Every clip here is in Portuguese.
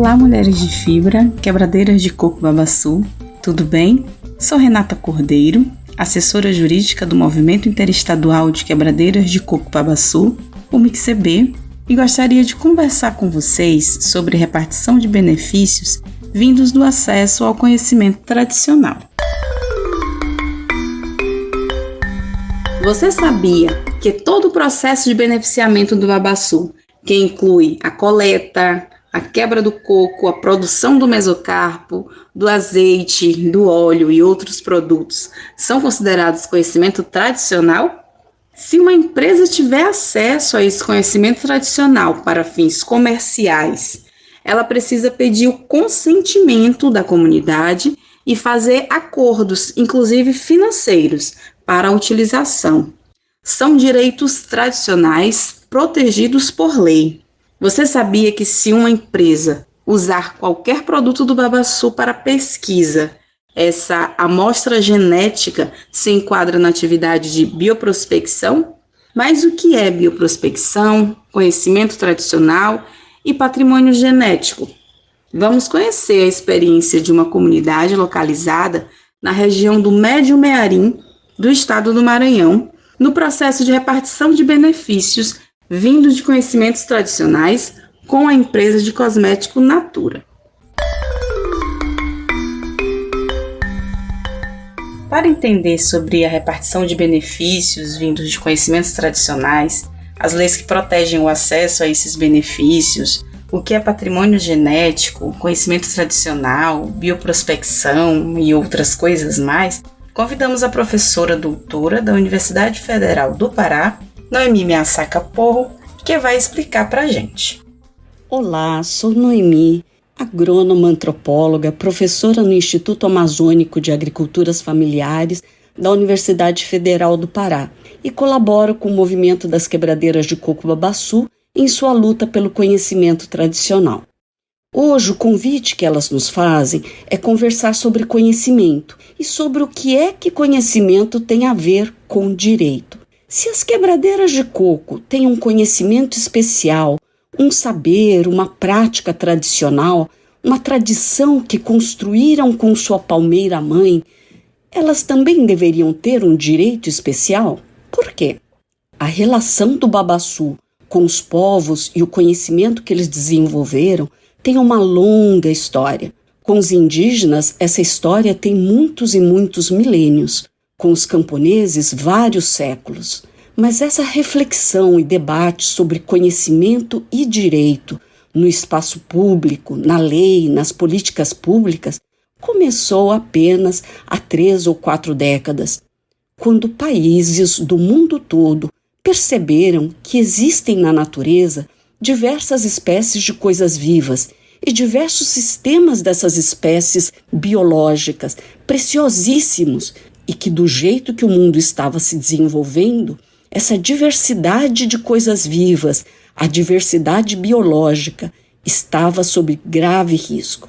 Olá, mulheres de fibra, quebradeiras de coco babaçu, tudo bem? Sou Renata Cordeiro, assessora jurídica do Movimento Interestadual de Quebradeiras de Coco Babaçu, o MICCB, e gostaria de conversar com vocês sobre repartição de benefícios vindos do acesso ao conhecimento tradicional. Você sabia que todo o processo de beneficiamento do babaçu, que inclui a coleta, a quebra do coco, a produção do mesocarpo, do azeite, do óleo e outros produtos, são considerados conhecimento tradicional? Se uma empresa tiver acesso a esse conhecimento tradicional para fins comerciais, ela precisa pedir o consentimento da comunidade e fazer acordos, inclusive financeiros, para a utilização. São direitos tradicionais protegidos por lei. Você sabia que se uma empresa usar qualquer produto do babaçu para pesquisa, essa amostra genética se enquadra na atividade de bioprospecção? Mas o que é bioprospecção, conhecimento tradicional e patrimônio genético? Vamos conhecer a experiência de uma comunidade localizada na região do Médio Mearim, do estado do Maranhão, no processo de repartição de benefícios vindos de conhecimentos tradicionais com a empresa de cosmético Natura. Para entender sobre a repartição de benefícios vindos de conhecimentos tradicionais, as leis que protegem o acesso a esses benefícios, o que é patrimônio genético, conhecimento tradicional, bioprospecção e outras coisas mais, convidamos a professora doutora da Universidade Federal do Pará, Noemi Miyasaka Porro, que vai explicar para a gente. Olá, sou Noemi, agrônoma, antropóloga, professora no Instituto Amazônico de Agriculturas Familiares da Universidade Federal do Pará e colaboro com o movimento das quebradeiras de coco babaçu em sua luta pelo conhecimento tradicional. Hoje, o convite que elas nos fazem é conversar sobre conhecimento e sobre o que é que conhecimento tem a ver com direito. Se as quebradeiras de coco têm um conhecimento especial, um saber, uma prática tradicional, uma tradição que construíram com sua palmeira-mãe, elas também deveriam ter um direito especial? Por quê? A relação do babaçu com os povos e o conhecimento que eles desenvolveram tem uma longa história. Com os indígenas, essa história tem muitos e muitos milênios. Com os camponeses, vários séculos. Mas essa reflexão e debate sobre conhecimento e direito no espaço público, na lei, nas políticas públicas, começou apenas há 3 ou 4 décadas, quando países do mundo todo perceberam que existem na natureza diversas espécies de coisas vivas e diversos sistemas dessas espécies biológicas preciosíssimos e que do jeito que o mundo estava se desenvolvendo, essa diversidade de coisas vivas, a diversidade biológica, estava sob grave risco.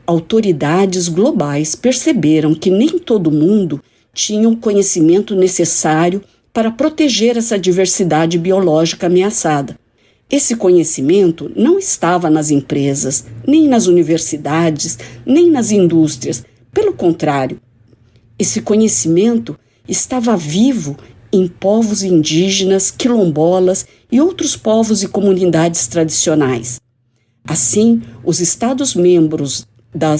Autoridades globais perceberam que nem todo mundo tinha o conhecimento necessário para proteger essa diversidade biológica ameaçada. Esse conhecimento não estava nas empresas, nem nas universidades, nem nas indústrias. Pelo contrário, esse conhecimento estava vivo em povos indígenas, quilombolas e outros povos e comunidades tradicionais. Assim, os Estados-membros da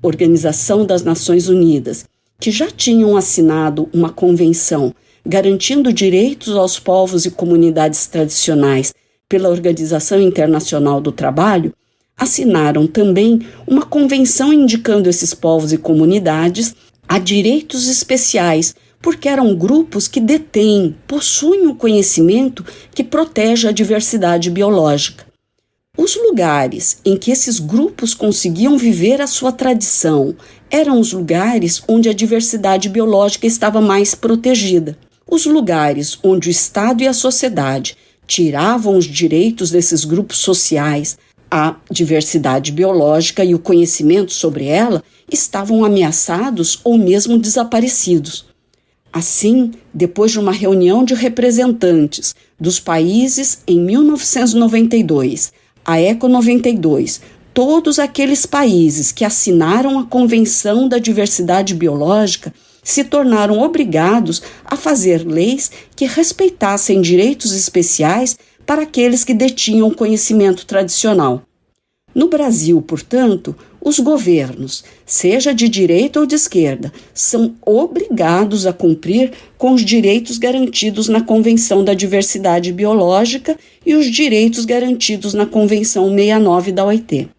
Organização das Nações Unidas, que já tinham assinado uma convenção garantindo direitos aos povos e comunidades tradicionais pela Organização Internacional do Trabalho, assinaram também uma convenção indicando esses povos e comunidades a direitos especiais, porque eram grupos que possuem o conhecimento que protege a diversidade biológica. Os lugares em que esses grupos conseguiam viver a sua tradição eram os lugares onde a diversidade biológica estava mais protegida. Os lugares onde o Estado e a sociedade tiravam os direitos desses grupos sociais, a diversidade biológica e o conhecimento sobre ela estavam ameaçados ou mesmo desaparecidos. Assim, depois de uma reunião de representantes dos países em 1992, a ECO 92, todos aqueles países que assinaram a Convenção da Diversidade Biológica se tornaram obrigados a fazer leis que respeitassem direitos especiais para aqueles que detinham conhecimento tradicional. No Brasil, portanto, os governos, seja de direita ou de esquerda, são obrigados a cumprir com os direitos garantidos na Convenção da Diversidade Biológica e os direitos garantidos na Convenção 69 da OIT.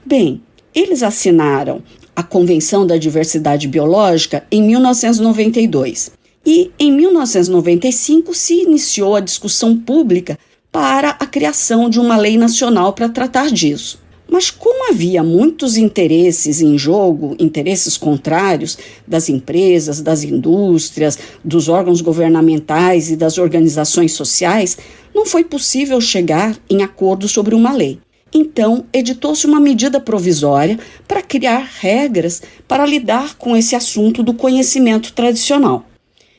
Bem, eles assinaram a Convenção da Diversidade Biológica em 1992 e, em 1995, se iniciou a discussão pública para a criação de uma lei nacional para tratar disso. Mas como havia muitos interesses em jogo, interesses contrários das empresas, das indústrias, dos órgãos governamentais e das organizações sociais, não foi possível chegar em acordo sobre uma lei. Então, editou-se uma medida provisória para criar regras para lidar com esse assunto do conhecimento tradicional.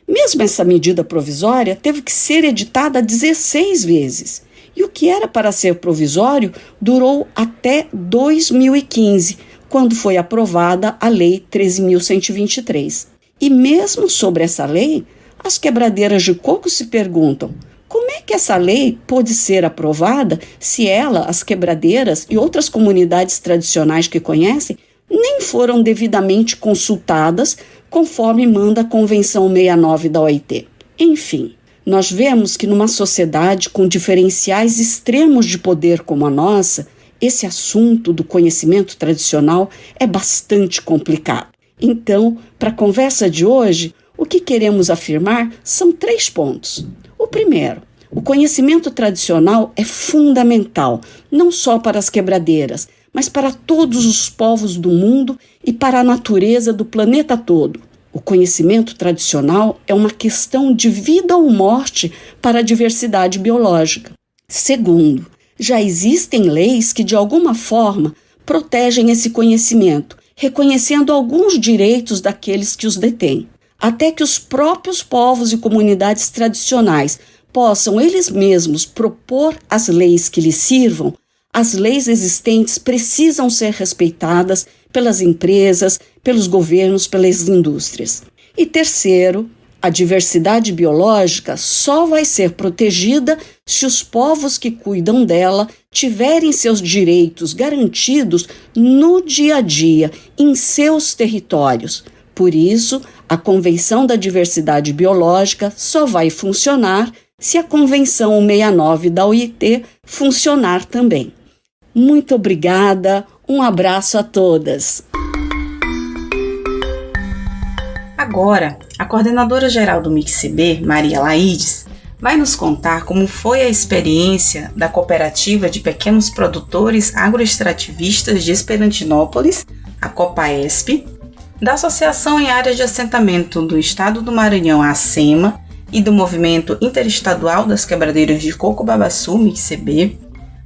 Mesmo essa medida provisória teve que ser editada 16 vezes. E o que era para ser provisório durou até 2015, quando foi aprovada a Lei 13.123. E mesmo sobre essa lei, as quebradeiras de coco se perguntam: como é que essa lei pôde ser aprovada se ela, as quebradeiras e outras comunidades tradicionais que conhecem, nem foram devidamente consultadas conforme manda a Convenção 69 da OIT? Enfim, nós vemos que numa sociedade com diferenciais extremos de poder como a nossa, esse assunto do conhecimento tradicional é bastante complicado. Então, para a conversa de hoje, o que queremos afirmar são 3 pontos. O primeiro, o conhecimento tradicional é fundamental, não só para as quebradeiras, mas para todos os povos do mundo e para a natureza do planeta todo. O conhecimento tradicional é uma questão de vida ou morte para a diversidade biológica. Segundo, já existem leis que, de alguma forma, protegem esse conhecimento, reconhecendo alguns direitos daqueles que os detêm. Até que os próprios povos e comunidades tradicionais possam eles mesmos propor as leis que lhes sirvam, as leis existentes precisam ser respeitadas pelas empresas, pelos governos, pelas indústrias. E terceiro, a diversidade biológica só vai ser protegida se os povos que cuidam dela tiverem seus direitos garantidos no dia a dia, em seus territórios. Por isso, a Convenção da Diversidade Biológica só vai funcionar se a Convenção 69 da OIT funcionar também. Muito obrigada, um abraço a todas. Agora, a coordenadora-geral do MICCB, Maria Laides, vai nos contar como foi a experiência da Cooperativa de Pequenos Produtores Agroextrativistas de Esperantinópolis, a COPAESP, da Associação em Áreas de Assentamento do Estado do Maranhão, a ACEMA, e do Movimento Interestadual das Quebradeiras de Coco Babaçu, MICCB,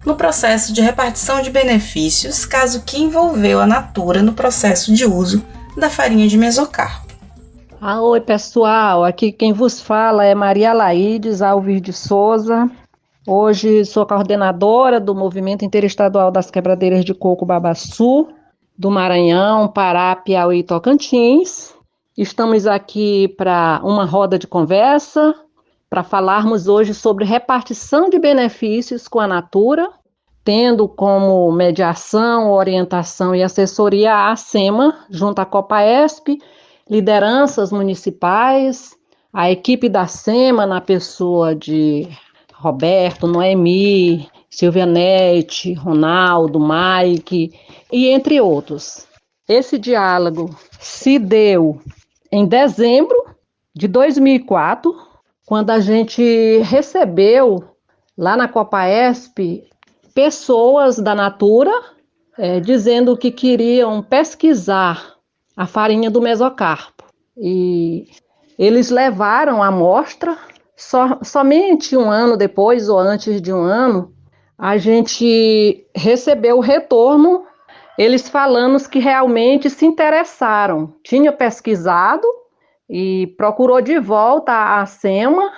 no processo de repartição de benefícios, caso que envolveu a Natura no processo de uso da farinha de mesocarpo. Oi, pessoal, aqui quem vos fala é Maria Laides Alves de Souza. Hoje sou coordenadora do Movimento Interestadual das Quebradeiras de Coco Babaçu, do Maranhão, Pará, Piauí e Tocantins. Estamos aqui para uma roda de conversa, para falarmos hoje sobre repartição de benefícios com a Natura, tendo como mediação, orientação e assessoria a ACEMA, junto à COPAESP, lideranças municipais, a equipe da ACEMA na pessoa de Roberto, Noemi, Silvia Nete, Ronaldo, Mike e entre outros. Esse diálogo se deu em dezembro de 2004, quando a gente recebeu lá na COPAESP pessoas da Natura dizendo que queriam pesquisar a farinha do mesocarpo. E eles levaram a amostra, somente um ano depois ou antes de um ano, a gente recebeu o retorno, eles falando que realmente se interessaram, tinha pesquisado e procurou de volta a ACEMA,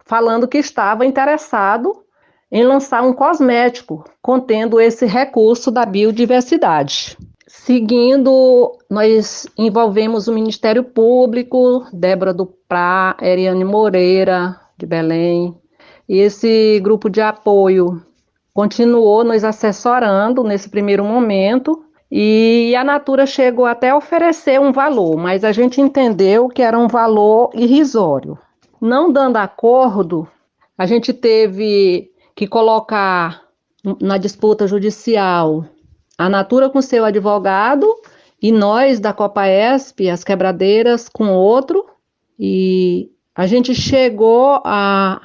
falando que estava interessado em lançar um cosmético contendo esse recurso da biodiversidade. Seguindo, nós envolvemos o Ministério Público, Débora Duprá, Eriane Moreira, de Belém, e esse grupo de apoio continuou nos assessorando nesse primeiro momento, e a Natura chegou até a oferecer um valor, mas a gente entendeu que era um valor irrisório. Não dando acordo, a gente teve que colocar na disputa judicial a Natura com seu advogado e nós da Copaesp, as quebradeiras, com outro, e a gente chegou a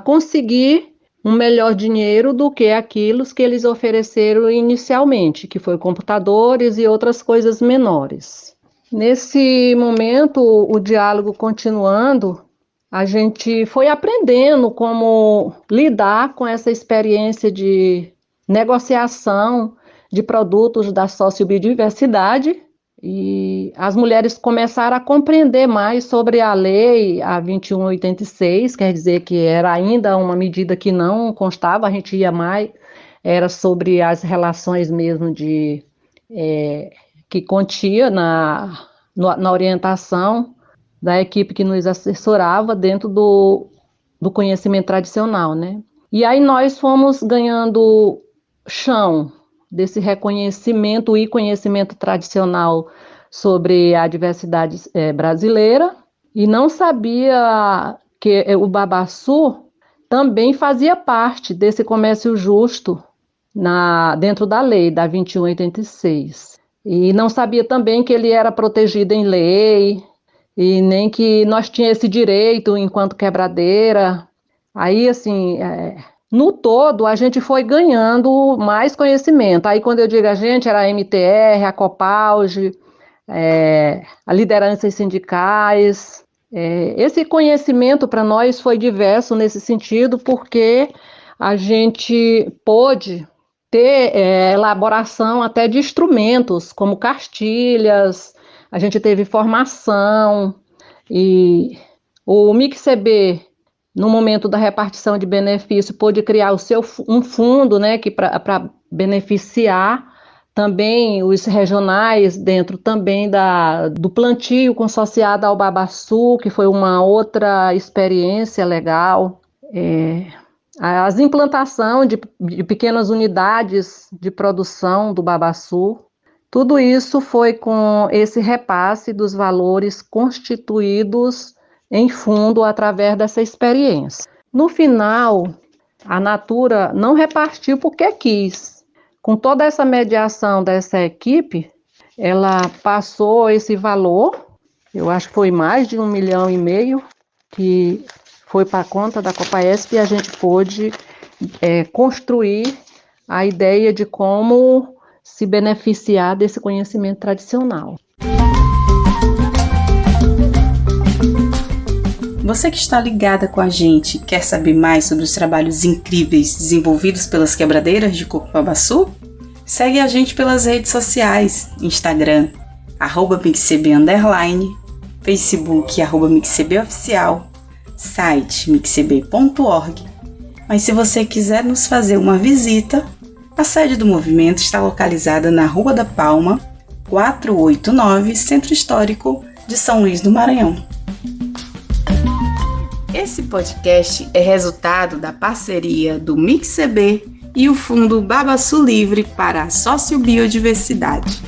conseguir um melhor dinheiro do que aquilo que eles ofereceram inicialmente, que foi computadores e outras coisas menores. Nesse momento, o diálogo continuando, a gente foi aprendendo como lidar com essa experiência de negociação de produtos da sociobiodiversidade, e as mulheres começaram a compreender mais sobre a lei, a 2186, quer dizer que era ainda uma medida que não constava, a gente ia mais, era sobre as relações mesmo que continha na orientação da equipe que nos assessorava dentro do conhecimento tradicional, né? E aí nós fomos ganhando chão desse reconhecimento e conhecimento tradicional sobre a diversidade brasileira, e não sabia que o babaçu também fazia parte desse comércio justo dentro da lei, da 2186. E não sabia também que ele era protegido em lei, e nem que nós tínhamos esse direito enquanto quebradeira. Aí, assim, no todo, a gente foi ganhando mais conhecimento. Aí, quando eu digo a gente, era a MTR, a Copauge, a lideranças sindicais. Esse conhecimento para nós foi diverso nesse sentido, porque a gente pôde ter elaboração até de instrumentos, como cartilhas, a gente teve formação, e o MICCB, no momento da repartição de benefício, pôde criar um fundo, né, para beneficiar também os regionais, dentro também do plantio consociado ao babaçu, que foi uma outra experiência legal. As implantação de pequenas unidades de produção do babaçu, tudo isso foi com esse repasse dos valores constituídos em fundo através dessa experiência. No final, a Natura não repartiu porque quis. Com toda essa mediação dessa equipe, ela passou esse valor, eu acho que foi mais de 1,5 milhão, que foi para a conta da Copaesp, e a gente pôde construir a ideia de como se beneficiar desse conhecimento tradicional. Você que está ligada com a gente, quer saber mais sobre os trabalhos incríveis desenvolvidos pelas quebradeiras de coco babaçu? Segue a gente pelas redes sociais, Instagram, @mixcb_, Facebook, @mixcboficial, site mixcb.org. Mas se você quiser nos fazer uma visita, a sede do movimento está localizada na Rua da Palma, 489, Centro Histórico de São Luís do Maranhão. Esse podcast é resultado da parceria do MICCB e o Fundo Babaçu Livre para a Sociobiodiversidade.